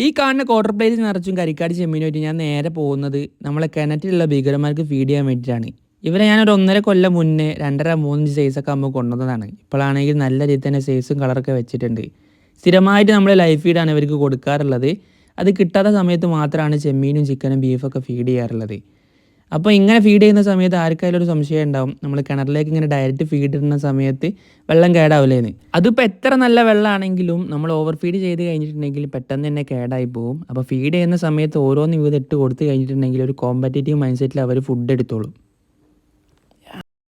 ഈ കാണുന്ന quarter plate നിറച്ചും കരിക്കാടി ചെമ്മീനുമായിട്ട് ഞാൻ നേരെ പോകുന്നത് നമ്മളെ കിണറ്റിലുള്ള ഭീകരന്മാർക്ക് ഫീഡ് ചെയ്യാൻ വേണ്ടിയിട്ടാണ്. ഇവരെ ഞാനൊരു 1.5 കൊല്ലം മുന്നേ 2.5 3 സൈസൊക്കെ ആകുമ്പോൾ കൊണ്ടുവന്നതാണ്. ഇപ്പോഴാണെങ്കിൽ നല്ല രീതിയിൽ തന്നെ സൈസും കളറൊക്കെ വെച്ചിട്ടുണ്ട്. സ്ഥിരമായിട്ട് നമ്മൾ ലൈഫ് ഫീഡാണ് ഇവർക്ക് കൊടുക്കാറുള്ളത്. അത് കിട്ടാത്ത സമയത്ത് മാത്രമാണ് ചെമ്മീനും ചിക്കനും ബീഫൊക്കെ ഫീഡ് ചെയ്യാറുള്ളത്. അപ്പോൾ ഇങ്ങനെ ഫീഡ് ചെയ്യുന്ന സമയത്ത് ആർക്കായാലും ഒരു സംശയം ഉണ്ടാവും, നമ്മൾ കിണറിലേക്ക് ഇങ്ങനെ ഡയറക്റ്റ് ഫീഡ് ഇടുന്ന സമയത്ത് വെള്ളം കേടാവില്ലേന്ന്. അതിപ്പോൾ എത്ര നല്ല വെള്ളമാണെങ്കിലും നമ്മൾ ഓവർ ഫീഡ് ചെയ്ത് കഴിഞ്ഞിട്ടുണ്ടെങ്കിൽ പെട്ടെന്ന് തന്നെ കേടായി പോകും. അപ്പോൾ ഫീഡ് ചെയ്യുന്ന സമയത്ത് ഓരോന്ന് വീതം ഇട്ട് കൊടുത്ത് കഴിഞ്ഞിട്ടുണ്ടെങ്കിൽ ഒരു കോമ്പറ്റേറ്റീവ് മൈൻഡ് സെറ്റിൽ അവർ ഫുഡ് എടുത്തോളും.